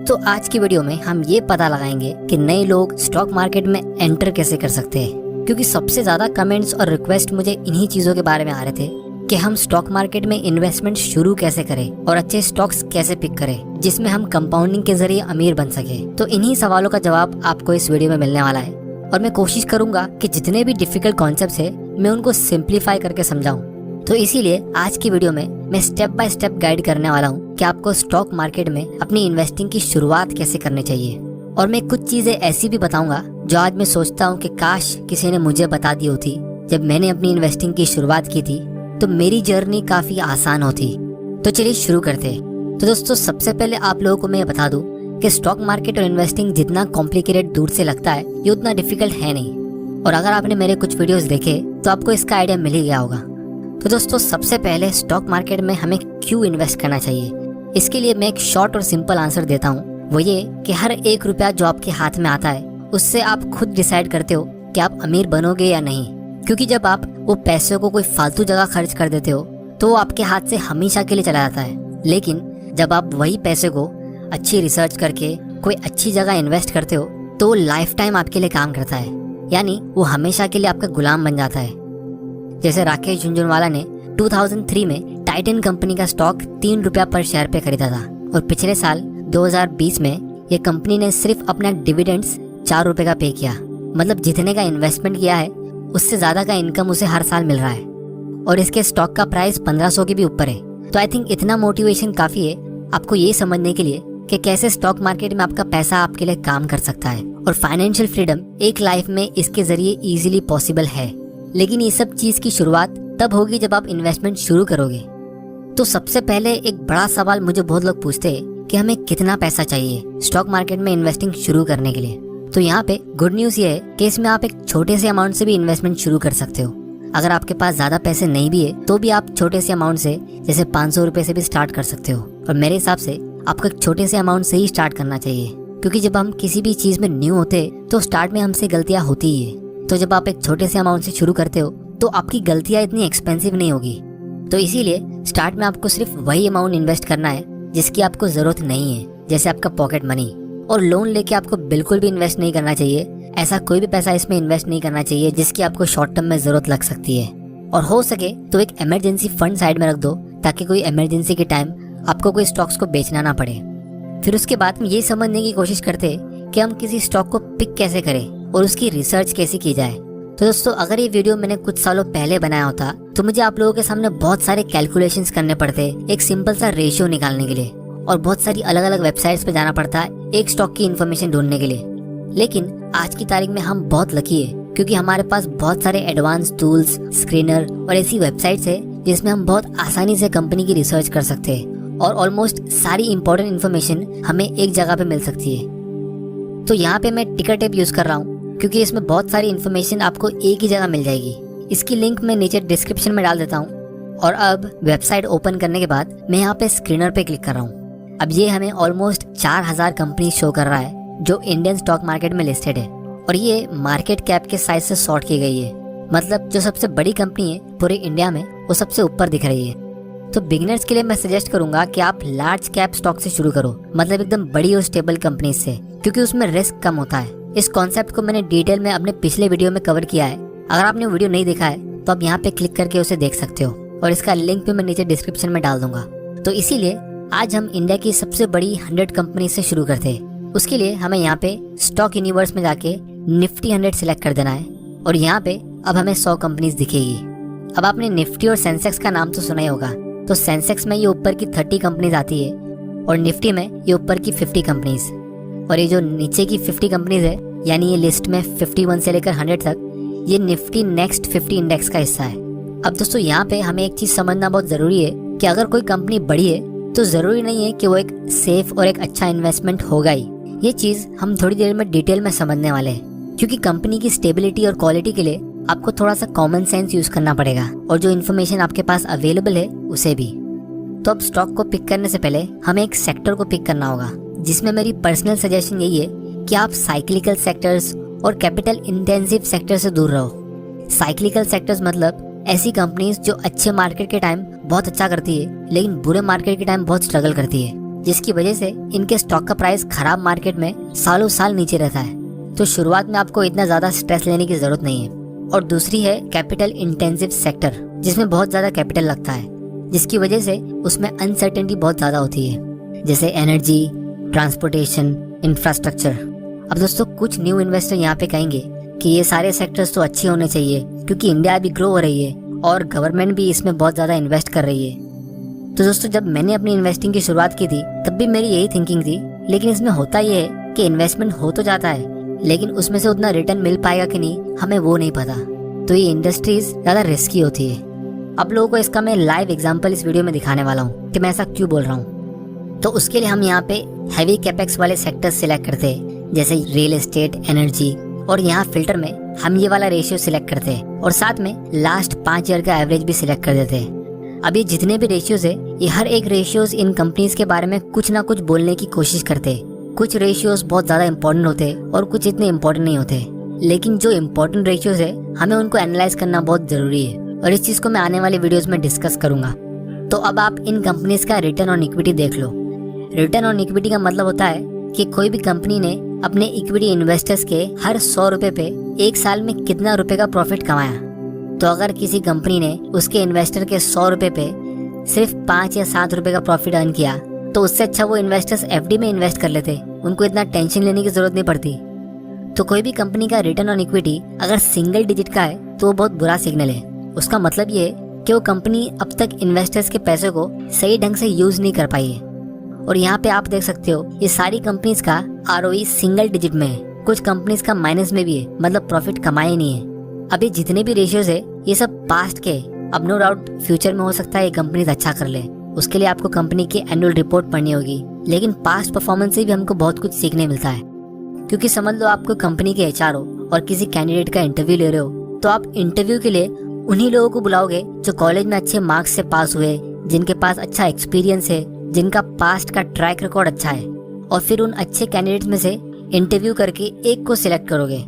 तो आज की वीडियो में हम ये पता लगाएंगे कि नए लोग स्टॉक मार्केट में एंटर कैसे कर सकते हैं, क्योंकि सबसे ज्यादा कमेंट्स और रिक्वेस्ट मुझे इन्हीं चीजों के बारे में आ रहे थे कि हम स्टॉक मार्केट में इन्वेस्टमेंट शुरू कैसे करें और अच्छे स्टॉक्स कैसे पिक करें जिसमें हम कंपाउंडिंग के जरिए अमीर बन सके। तो इन्हीं सवालों का जवाब आपको इस वीडियो में मिलने वाला है और मैं कोशिश करूंगा कि जितने भी डिफिकल्ट कॉन्सेप्ट्स है मैं उनको सिंप्लीफाई करके समझाऊं। तो इसीलिए आज की वीडियो में मैं स्टेप बाय स्टेप गाइड करने वाला हूँ कि आपको स्टॉक मार्केट में अपनी इन्वेस्टिंग की शुरुआत कैसे करनी चाहिए। और मैं कुछ चीजें ऐसी भी बताऊंगा जो आज मैं सोचता हूँ कि काश किसी ने मुझे बता दी होती जब मैंने अपनी इन्वेस्टिंग की शुरुआत की थी, तो मेरी जर्नी काफी आसान होती। तो चलिए शुरू करते हैं। तो दोस्तों, सबसे पहले आप लोगों को मैं बता दूं कि स्टॉक मार्केट और इन्वेस्टिंग जितना कॉम्प्लिकेटेड दूर से लगता है, ये उतना डिफिकल्ट है नहीं। और अगर आपने मेरे कुछ वीडियोस देखे तो आपको इसका आइडिया मिल ही गया होगा। तो दोस्तों, सबसे पहले स्टॉक मार्केट में हमें क्यों इन्वेस्ट करना चाहिए, इसके लिए मैं एक शॉर्ट और सिंपल आंसर देता हूँ। वो ये कि हर 1 रुपया जो आपके हाथ में आता है उससे आप खुद डिसाइड करते हो कि आप अमीर बनोगे या नहीं। क्योंकि जब आप वो पैसों को कोई फालतू जगह खर्च कर देते हो तो वो आपके हाथ से हमेशा के लिए चला जाता है। लेकिन जब आप वही पैसे को अच्छी रिसर्च करके कोई अच्छी जगह इन्वेस्ट करते हो तो वो लाइफ टाइम आपके लिए काम करता है, यानी वो हमेशा के लिए आपका गुलाम बन जाता है। जैसे राकेश झुनझुनवाला ने 2003 में टाइटन कंपनी का स्टॉक 3 रुपया पर शेयर पे खरीदा था और पिछले साल 2020 में ये कंपनी ने सिर्फ अपना डिविडेंड्स 4 रुपए का पे किया। मतलब जितने का इन्वेस्टमेंट किया है उससे ज्यादा का इनकम उसे हर साल मिल रहा है और इसके स्टॉक का प्राइस 1500 के भी ऊपर है। तो आई थिंक इतना मोटिवेशन काफी है आपको ये समझने के लिए कि कैसे स्टॉक मार्केट में आपका पैसा आपके लिए काम कर सकता है और फाइनेंशियल फ्रीडम एक लाइफ में इसके जरिए इजीली पॉसिबल है। लेकिन ये सब चीज की शुरुआत तब होगी जब आप इन्वेस्टमेंट शुरू करोगे। तो सबसे पहले एक बड़ा सवाल मुझे बहुत लोग पूछते हैं कि हमें कितना पैसा चाहिए स्टॉक मार्केट में इन्वेस्टिंग शुरू करने के लिए। तो यहाँ पे गुड न्यूज ये है कि इसमें आप एक छोटे से अमाउंट से भी इन्वेस्टमेंट शुरू कर सकते हो। अगर आपके पास ज्यादा पैसे नहीं भी है तो भी आप छोटे से अमाउंट से, जैसे 500 रुपए से भी स्टार्ट कर सकते हो। और मेरे हिसाब से आपको एक छोटे से अमाउंट से ही स्टार्ट करना चाहिए, क्योंकि जब हम किसी भी चीज में न्यू होते तो स्टार्ट में हमसे गलतियां होती ही है। तो जब आप एक छोटे से अमाउंट से शुरू करते हो तो आपकी गलतियां इतनी एक्सपेंसिव नहीं होगी। तो इसीलिए स्टार्ट में आपको सिर्फ वही अमाउंट इन्वेस्ट करना है जिसकी आपको जरूरत नहीं है, जैसे आपका पॉकेट मनी। और लोन लेके आपको बिल्कुल भी इन्वेस्ट नहीं करना चाहिए। ऐसा कोई भी पैसा इसमें इन्वेस्ट नहीं करना चाहिए जिसकी आपको शॉर्ट टर्म में जरूरत लग सकती है। और हो सके तो एक इमरजेंसी फंड साइड में रख दो ताकि कोई इमरजेंसी के टाइम आपको कोई स्टॉक्स को बेचना ना पड़े। फिर उसके बाद हम ये समझने की कोशिश करते हैं कि हम किसी स्टॉक को पिक कैसे करें और उसकी रिसर्च कैसे की जाए। तो दोस्तों, अगर ये वीडियो मैंने कुछ सालों पहले बनाया होता तो मुझे आप लोगों के सामने बहुत सारे कैलकुलेशंस करने पड़ते एक सिंपल सा रेशियो निकालने के लिए, और बहुत सारी अलग अलग वेबसाइट्स पे जाना पड़ता है एक स्टॉक की इन्फॉर्मेशन ढूंढने के लिए। लेकिन आज की तारीख में हम बहुत लकी है क्योंकि हमारे पास बहुत सारे एडवांस टूल्स, स्क्रीनर और ऐसी वेबसाइट्स है जिसमें हम बहुत आसानी से कंपनी की रिसर्च कर सकते हैं और ऑलमोस्ट सारी इंपॉर्टेंट इन्फॉर्मेशन हमें एक जगह पे मिल सकती है। तो यहाँ पे मैं टिकर टेप यूज कर रहा हूँ क्योंकि इसमें बहुत सारी इन्फॉर्मेशन आपको एक ही जगह मिल जाएगी। इसकी लिंक मैं नीचे डिस्क्रिप्शन में डाल देता हूँ। और अब वेबसाइट ओपन करने के बाद मैं यहाँ पे स्क्रीनर पे क्लिक कर रहा हूँ। अब ये हमें ऑलमोस्ट 4000 कंपनी शो कर रहा है जो इंडियन स्टॉक मार्केट में लिस्टेड है, और ये मार्केट कैप के साइज से सॉर्ट की गई है। मतलब जो सबसे बड़ी कंपनी है पूरे इंडिया में वो सबसे ऊपर दिख रही है। तो बिगिनर्स के लिए मैं सजेस्ट करूंगा कि आप लार्ज कैप स्टॉक से शुरू करो, मतलब एकदम बड़ी और स्टेबल कंपनी से, क्योंकि उसमें रिस्क कम होता है। इस कॉन्सेप्ट को मैंने डिटेल में अपने पिछले वीडियो में कवर किया है। अगर आपने वीडियो नहीं देखा है तो आप यहाँ पे क्लिक करके उसे देख सकते हो और इसका लिंक भी मैं नीचे डिस्क्रिप्शन में डाल दूंगा। तो इसीलिए आज हम इंडिया की सबसे बड़ी 100 कंपनी से शुरू करते हैं। उसके लिए हमें यहाँ पे स्टॉक यूनिवर्स में जाके निफ्टी 100 सिलेक्ट कर देना है और यहाँ पे अब हमें 100 कंपनीज दिखेगी। अब आपने निफ्टी और सेंसेक्स का नाम तो सुना ही होगा। तो सेंसेक्स में ये ऊपर की 30 कंपनीज आती है और निफ्टी में ये ऊपर की 50 कंपनीज, और ये जो नीचे की 50 कंपनीज है यानी ये लिस्ट में 51 से लेकर 100 तक, ये निफ्टी नेक्स्ट 50 इंडेक्स का हिस्सा है। अब दोस्तों, यहाँ पे हमें एक चीज समझना बहुत जरूरी है कि अगर कोई कंपनी बड़ी है तो जरूरी नहीं है कि वो एक सेफ और एक अच्छा इन्वेस्टमेंट होगा ही। ये चीज हम थोड़ी देर में डिटेल में समझने वाले हैं, क्योंकि कंपनी की स्टेबिलिटी और क्वालिटी के लिए आपको थोड़ा सा कॉमन सेंस यूज करना पड़ेगा और जो इन्फॉर्मेशन आपके पास अवेलेबल है उसे भी। तो अब स्टॉक को पिक करने से पहले हमें एक सेक्टर को पिक करना होगा, जिसमें मेरी पर्सनल सजेशन यही है कि आप साइक्लिकल सेक्टर्स और कैपिटल इंटेंसिव सेक्टर से दूर रहो। साइक्लिकल सेक्टर्स मतलब ऐसी कंपनीज जो अच्छे मार्केट के टाइम बहुत अच्छा करती है लेकिन बुरे मार्केट के टाइम बहुत स्ट्रगल करती है। जिसकी वजह से इनके स्टॉक का प्राइस खराब मार्केट में सालों साल नीचे रहता है। तो शुरुआत में आपको इतना ज्यादा स्ट्रेस लेने की जरूरत नहीं है। और दूसरी है कैपिटल इंटेंसिव सेक्टर, जिसमें बहुत ज्यादा कैपिटल लगता है, जिसकी वजह से उसमें अनसर्टेनिटी बहुत ज्यादा होती है, जैसे एनर्जी, ट्रांसपोर्टेशन, इंफ्रास्ट्रक्चर। अब दोस्तों कुछ न्यू इन्वेस्टर यहाँ पे कहेंगे कि ये सारे सेक्टर्स तो अच्छे होने चाहिए क्योंकि इंडिया अभी ग्रो हो रही है और गवर्नमेंट भी इसमें बहुत ज्यादा इन्वेस्ट कर रही है। तो दोस्तों जब मैंने अपनी इन्वेस्टिंग की शुरुआत की थी तब भी मेरी यही थिंकिंग थी, लेकिन इसमें होता ये है कि इन्वेस्टमेंट हो तो जाता है लेकिन उसमें से उतना रिटर्न मिल पाएगा कि नहीं हमें वो नहीं पता। तो ये इंडस्ट्रीज ज्यादा रिस्की होती है। अब लोगों को इसका मैं लाइव एग्जांपल इस वीडियो में दिखाने वाला हूँ कि मैं ऐसा क्यों बोल रहा हूँ। तो उसके लिए हम यहाँ पे हैवी कैपेक्स वाले सेक्टर्स सिलेक्ट करते हैं, जैसे रियल एस्टेट, एनर्जी, और यहाँ फिल्टर में हम ये वाला रेशियो सिलेक्ट करते हैं और साथ में लास्ट 5 ईयर का एवरेज भी सिलेक्ट कर देते हैं। अब ये जितने भी रेशियोज है, ये हर एक रेशियोज इन कंपनीज के बारे में कुछ ना कुछ बोलने की कोशिश करते हैं। कुछ रेशियोज बहुत ज्यादा इंपॉर्टेंट होते हैं और कुछ इतने इंपॉर्टेंट नहीं होते, लेकिन जो इंपॉर्टेंट रेशियोज है हमें उनको एनालाइज करना बहुत जरूरी है और इस चीज को मैं आने वाले वीडियोस में डिस्कस करूंगा। तो अब आप इन कंपनीज का रिटर्न ऑन इक्विटी देख लो। रिटर्न ऑन इक्विटी का मतलब होता है कि कोई भी कंपनी ने अपने इक्विटी इन्वेस्टर्स के हर 100 रुपए पे एक साल में कितना रुपए का प्रॉफिट कमाया। तो अगर किसी कंपनी ने उसके इन्वेस्टर के 100 रुपए पे सिर्फ 5 या 7 रुपए का प्रॉफिट अर्न किया तो उससे अच्छा वो इन्वेस्टर्स एफडी में इन्वेस्ट कर लेते, उनको इतना टेंशन लेने की जरूरत नहीं पड़ती। तो कोई भी कंपनी का रिटर्न ऑन इक्विटी अगर सिंगल डिजिट का है तो वो बहुत बुरा सिग्नल है। उसका मतलब ये है कि वो कंपनी अब तक इन्वेस्टर्स के पैसे को सही ढंग से यूज नहीं कर पाई है। और यहाँ पे आप देख सकते हो ये सारी कंपनीज का आरओई सिंगल डिजिट में है, कुछ कंपनीज का माइनस में भी है, मतलब प्रॉफिट कमाए नहीं है। अभी जितने भी रेशियोज है ये सब पास्ट के, अब नो डाउट फ्यूचर में हो सकता है ये कंपनीज अच्छा कर ले, उसके लिए आपको कंपनी की एनुअल रिपोर्ट पढ़नी होगी, लेकिन पास्ट परफॉर्मेंस से भी हमको बहुत कुछ सीखने मिलता है। क्योंकि समझ लो आपको कंपनी के एचआर हो और किसी कैंडिडेट का इंटरव्यू ले रहे हो, तो आप इंटरव्यू के लिए उन्हीं लोगों को बुलाओगे जो कॉलेज में अच्छे मार्क्स से पास हुए, जिनके पास अच्छा एक्सपीरियंस है, जिनका पास्ट का ट्रैक रिकॉर्ड अच्छा है, और फिर उन अच्छे कैंडिडेट्स में से इंटरव्यू करके एक को सिलेक्ट करोगे।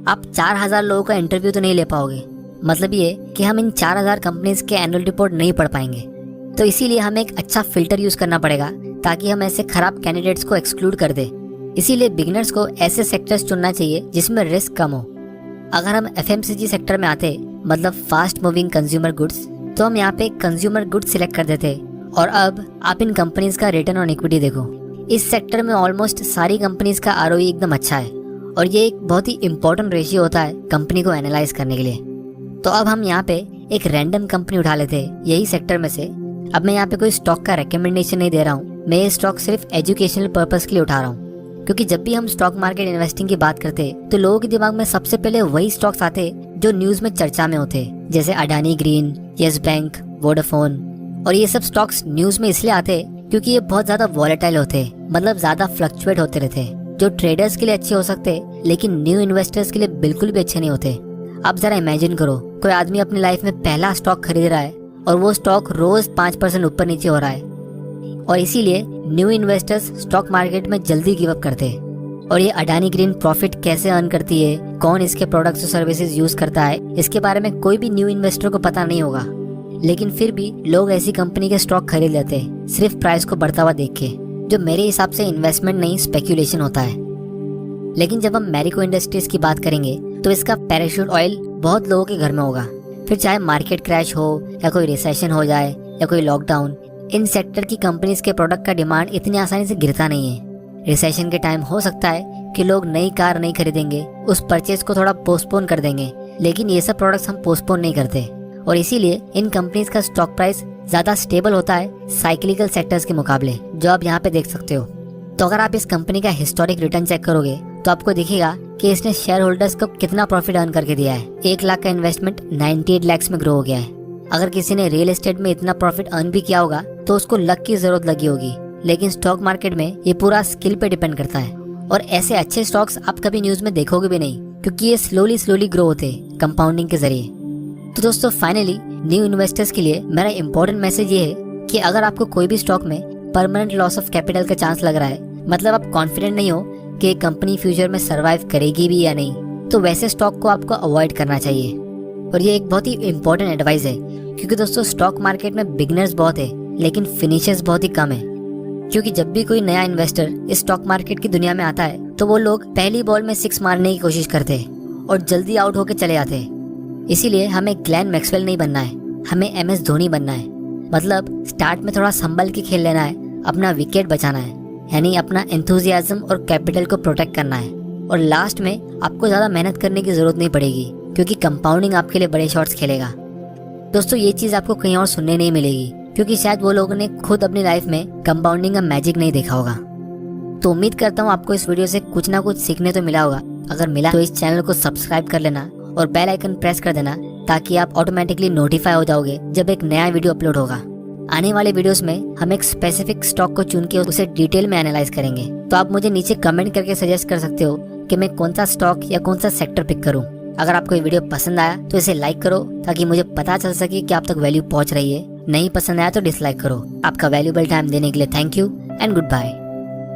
आप 4000 लोगों का इंटरव्यू तो नहीं ले पाओगे, मतलब ये कि हम इन 4000 कंपनीज के एनुअल रिपोर्ट नहीं पढ़ पाएंगे। तो इसीलिए हमें एक अच्छा फिल्टर यूज करना पड़ेगा ताकि हम ऐसे खराब कैंडिडेट्स को एक्सक्लूड कर दे। इसीलिए बिगिनर्स को ऐसे सेक्टर्स चुनना चाहिए जिसमें रिस्क कम हो। अगर हम एफएमसीजी सेक्टर में आते, मतलब फास्ट मूविंग कंज्यूमर गुड्स, तो हम यहाँ पे कंज्यूमर गुड्स सिलेक्ट कर देते। और अब आप इन कंपनीज का रिटर्न ऑन इक्विटी देखो। इस सेक्टर में ऑलमोस्ट सारी कंपनीज का आरओई एकदम अच्छा है और ये एक बहुत ही इंपॉर्टेंट रेशियो होता है कंपनी को एनालाइज करने के लिए। तो अब हम यहाँ पे एक रैंडम कंपनी उठा लेते हैं यही सेक्टर में से। अब मैं यहाँ पे कोई स्टॉक का रिकमेंडेशन नहीं दे रहा हूँ, मैं ये स्टॉक सिर्फ एजुकेशनल पर्पस के लिए उठा रहा हूँ। क्योंकि जब भी हम स्टॉक मार्केट इन्वेस्टिंग की बात करते हैं तो लोगों के दिमाग में सबसे पहले वही स्टॉक्स आते जो न्यूज में चर्चा में होते, जैसे Adani green, yes bank, Vodafone. और ये सब स्टॉक्स न्यूज में इसलिए आते क्योंकि ये बहुत ज्यादा वॉलेटाइल होते, मतलब ज्यादा फ्लक्चुएट होते रहते, जो ट्रेडर्स के लिए अच्छे हो सकते लेकिन न्यू इन्वेस्टर्स के लिए बिल्कुल भी अच्छे नहीं होते। अब जरा इमेजिन करो, कोई आदमी अपनी लाइफ में पहला स्टॉक खरीद रहा है और वो स्टॉक रोज 5% ऊपर नीचे हो रहा है, और इसीलिए न्यू इन्वेस्टर्स स्टॉक मार्केट में जल्दी गिव अप करते हैं। और ये अडानी ग्रीन प्रॉफिट कैसे अर्न करती है, कौन इसके प्रोडक्ट्स और सर्विसेज यूज करता है, इसके बारे में कोई भी न्यू इन्वेस्टर को पता नहीं होगा, लेकिन फिर भी लोग ऐसी कंपनी के स्टॉक खरीद लेते हैं सिर्फ प्राइस को बढ़ता हुआ देख के, जो मेरे हिसाब से इन्वेस्टमेंट नहीं स्पेक्यूलेशन होता है। लेकिन जब हम मैरिको इंडस्ट्रीज की बात करेंगे तो इसका पैराशूट ऑयल बहुत लोगों के घर में होगा, फिर चाहे मार्केट क्रैश हो या कोई रिसेशन हो जाए या कोई लॉकडाउन, इन सेक्टर की कंपनीज के प्रोडक्ट का डिमांड इतनी आसानी से गिरता नहीं है। रिसेशन के टाइम हो सकता है कि लोग नई कार नहीं खरीदेंगे, उस परचेज को थोड़ा पोस्टपोन कर देंगे, लेकिन ये सब प्रोडक्ट्स हम पोस्टपोन नहीं करते और इसीलिए इन कंपनीज का स्टॉक प्राइस ज्यादा स्टेबल होता है साइक्लिकल सेक्टर्स के मुकाबले, जो आप यहाँ पे देख सकते हो। तो अगर आप इस कंपनी का हिस्टोरिक रिटर्न चेक करोगे तो आपको दिखेगा कि इसने शेयर होल्डर्स को कितना प्रॉफिट अर्न करके दिया है। 1 लाख का इन्वेस्टमेंट 98 लाख में ग्रो हो गया है। अगर किसी ने रियल एस्टेट में इतना प्रॉफिट अर्न भी किया होगा तो उसको लक की जरूरत लगी होगी, लेकिन स्टॉक मार्केट में ये पूरा स्किल पे डिपेंड करता है। और ऐसे अच्छे स्टॉक्स आप कभी न्यूज में देखोगे भी नहीं, क्योंकि ये स्लोली ग्रो होते कंपाउंडिंग के जरिए। तो दोस्तों फाइनली न्यू इन्वेस्टर्स के लिए मेरा इंपॉर्टेंट मैसेज ये है कि अगर आपको कोई भी स्टॉक में परमानेंट लॉस ऑफ कैपिटल का चांस लग रहा है, मतलब आप कॉन्फिडेंट नहीं हो कि कंपनी फ्यूचर में सरवाइव करेगी भी या नहीं, तो वैसे स्टॉक को आपको अवॉइड करना चाहिए। और ये एक बहुत ही इंपॉर्टेंट एडवाइस है, क्योंकि दोस्तों स्टॉक मार्केट में बिगिनर्स बहुत है लेकिन फिनिशर्स बहुत ही कम है। क्योंकि जब भी कोई नया इन्वेस्टर इस स्टॉक मार्केट की दुनिया में आता है तो वो लोग पहली बॉल में 6 मारने की कोशिश करते हैं और जल्दी आउट होकर चले जाते हैं। इसीलिए हमें ग्लेन मैक्सवेल नहीं बनना है, हमें MS धोनी बनना है। मतलब स्टार्ट में थोड़ा संभल के खेल लेना है, अपना विकेट बचाना है, यानी अपना एंथुजियाज्म और कैपिटल को प्रोटेक्ट करना है। और लास्ट में आपको ज़्यादा मेहनत करने की ज़रूरत नहीं पड़ेगी क्योंकि कंपाउंडिंग आपके लिए बड़े शॉट्स खेलेगा। दोस्तों ये चीज़ आपको कहीं और सुनने नहीं मिलेगी क्योंकि शायद वो लोगों ने खुद अपनी लाइफ में कंपाउंडिंग का मैजिक नहीं देखा होगा। तो उम्मीद करता हूँ आपको इस वीडियो से कुछ ना कुछ सीखने तो मिला होगा। अगर मिला तो इस चैनल को सब्सक्राइब कर लेना और बेल आइकन प्रेस कर देना ताकि आप ऑटोमेटिकली नोटिफाई हो जाओगे जब एक नया वीडियो अपलोड होगा। आने वाले वीडियोस में हम एक स्पेसिफिक स्टॉक को चुन के उसे डिटेल में एनालाइज करेंगे। तो आप मुझे नीचे कमेंट करके सजेस्ट कर सकते हो कि मैं कौन सा स्टॉक या कौन सा सेक्टर पिक करूं। अगर आपको ये वीडियो पसंद आया तो इसे लाइक करो ताकि मुझे पता चल सके कि आप तक वैल्यू पहुंच रही है। नहीं पसंद आया तो डिसलाइक करो। आपका वैल्यूएबल टाइम देने के लिए thank you and good bye.